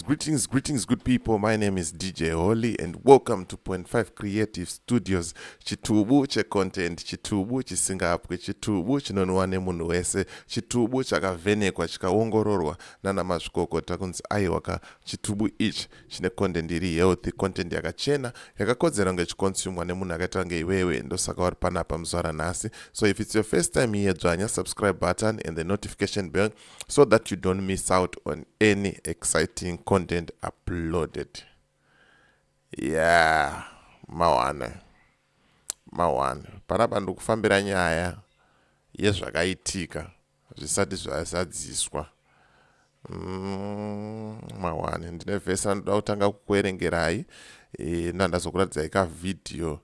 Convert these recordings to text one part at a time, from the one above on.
Greetings, good people. My name is DJ Holly, and welcome to Point 5 Creative Studios. Chitubu che content, chitubu chisingapwe, chitubu chinonwane munhu wese, chitubu chakavhenekwa chikaongororwa nana mazvikokota kunzi aiwaka chitubu ichi chine content iri healthy, content yakachena, yakakodzera kunge chikonsumwa nemunhu akaita kunge iwewe, ndosaka vari panapa muzuva ranhasi. So if it's your first time here, dzvanya subscribe button and the notification bell so that you don't miss out on any exciting content uploaded. Yeah, mawana panapa ndikufambira nyaya yezvakaitika zvisati zvazadziswa. Mawana ndine vhesi randinoda kutanga kukuerengerai ndandazokuratidzai kavidhiyo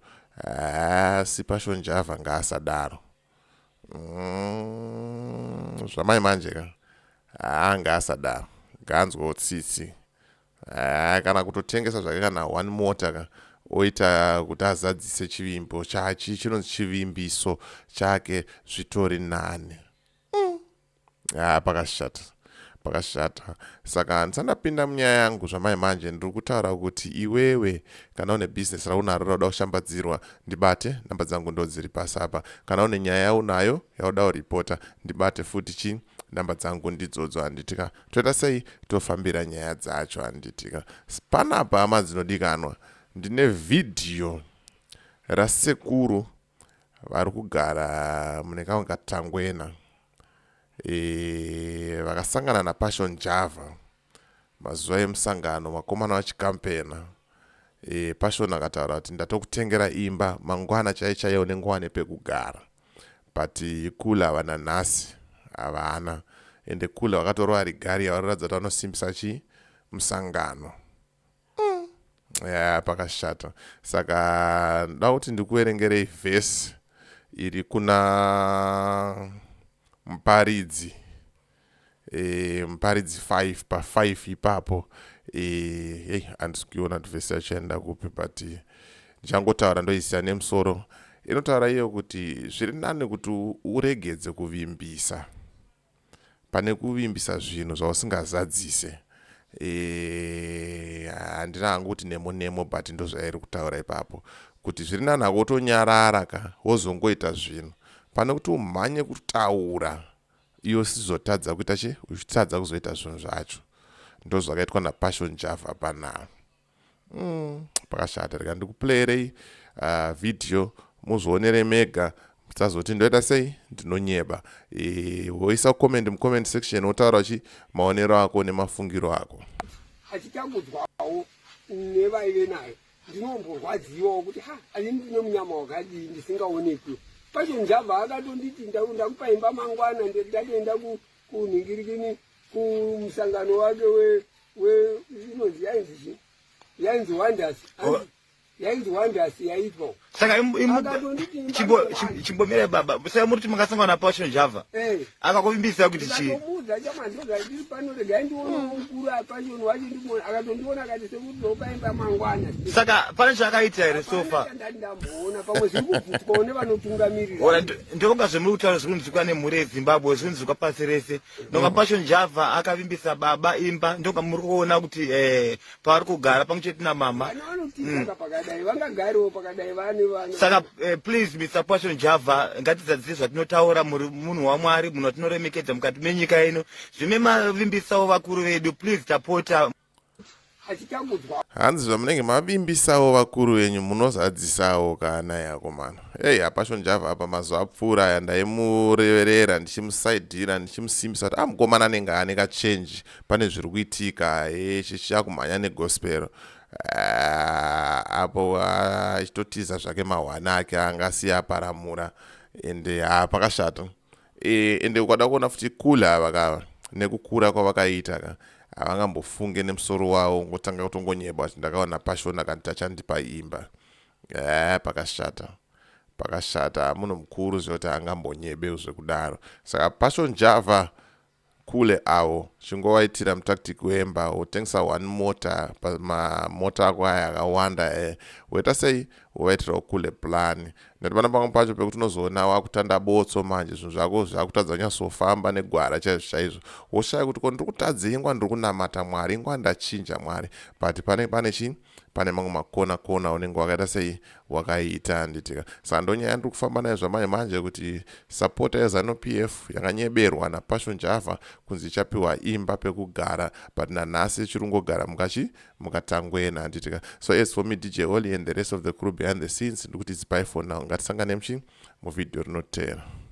sipasho njavha ngaasadaro. Zvamai manje ka ngaasadaro ganzwa tsitsi kana kutotengesa zvake kana 1 mota ka oita kuti azadzise chivimbo chachi chinonzi chivimbiso chake zvitori 8. Pakashata. Saka ndisandapinda munyaya yangu zvamai manje ndiri kutaura kuti iwewe kana une business raunaro rauda kushambadzirwa ndibate, namba dzangu ndo dziri pasi apa. Kana une nyaya yaunayo yauda kuripota ndibate futi namba dzangu ndidzodzo handitika. Toita sei tofambira nyaya dzacho handitika. Panapa hama dzinodikanwa ndine vidhiyo rasekuru vari kugara mune kamwe katangwena. Vakasangana naPassion Java mazuva emusangano, makomana vachikampena. Passion akataura kuti ndatokutengera imba mangwana chaichaiyo nengwane pekugara, but kula havana nhasi havana, ende kula vakatorwa rigari yavaratidza kuti vanosimbisa musangano. Pakashata. Saka ndoda kuti ndikuerengerei vhesi iri kuna Muparidzi 5 pa5 ipapo. Handisi kuiona kuti vhesi yachaenda kupi, but ndichangotaura ndoisiya nemusoro. Inotaura iyo kuti zviri nani kuti uregedze kuvimbisa pane kuvimbisa zvinhu zvausingazadzise. Handina hangu kuti nemo, but ndozvairi kutaura ipapo kuti zviri nani hakutonyarara ka wozongoita zvinhu pane kuti umhanye kutaura iyo sizotadza kuita uchitadza kuzoita zvinhu zvacho. Ndozvakaitwa naPassion Java panapa. Pakashata. Rega ndikuplayerei vidhiyo muzvionere mega, musazoti ndoita sei ndinonyeba. Woisa comment mucomment section wotaura maonero ako nemafungiro ako. Hachitangudzwawo nevaive nayo ndinomborwadziwawo kuti handini ndine munyama wakadii ndisingaonekwi. Passion Java akatonditi ndakupa imba mangwana ndatoenda kunhingirikini kumusangano wake inonzi yainzi Wonders. Yainzi Wonders yaitwa. Saka chimbomere baba saka muri kuti makasangana naPassion Java akakuvimbisa kuti chi akamuudza chamandoga ndiri pano rega ndiona mukuru aPassion wacho ndimona akatondiona akati sekuti ndopaimba mangwana. Saka pane chakaita here sofa ndamboona pamwe zviri kubvutwawo nevanotungamirira. ndokunga zvemuri kutaura zviri kunzwikwa nemhuri yeZimbabwe zviri kunzwikwa pasi rese. Ndonga Passion Java akavimbisa baba imba, ndonga muri kuona kuti pavari kugara pamwe chete namama. Vanotisaka pakadai vangagariwo pakadai vane vana. Saka please Mr. Passion Java ngatizadzise zvatinotaura, muri munhu waMwari, munhu watinoremekedza mukati menyika ino. Zvime mavimbisawo vakuru vedu, please tapota. Hanzi zvamunenge mavimbisawo vakuru venyu munozadzisawo kana yako mana. Passion Java apa mazuva apfuura aya ndaimureverera ndichimusaidhira ndichimusimbisa kuti mukomana anenge ane kachenji pane zviri kuitika chichakumhanya negospel. Apo achitotiza zvake mahwana ake angasiya paramura, ende pakashata. Ende ukada kuona futi kula vakava nekukura kwavakaita ka havangambofunge nemusoro wavo ngotanga kutongonyeba kuti ndakaona Passion akanditi ndipa imba. Pakashata. Munhu mukuru zvekuti angambonyebe zvekudaro. Saka Passion Java kule awo chingowaitira mutactic wemba wotengesa 1 mota, mamota ako aya akawanda. Woita sei wovaitirawo kule plan ndati pana pamwe pacho pekuti unozoona wakutanda botso manje zvinhu zvako zvakutadza kunyasofamba negwara chaizvo chaizvo woshaya kuti ko ndiri kutadza ingwa ndiri kunamata Mwari ingwa ndachinja Mwari but pane mamwe makona unenge wakaita sei wakaita handitika saka ndonyaya ndiri kufamba nayo zvamanje manje kuti sapota yeZanu PF yakanyeberwa naPassion Java kunzi ichapiwa imba pekugara but nanhasi ichiri kungogara mukatangwena handitika. So as for me DJ Oli and the rest of the crew behind the scenes ndikuti it's bye for now. Ngatisangane muvidhio rinotevera.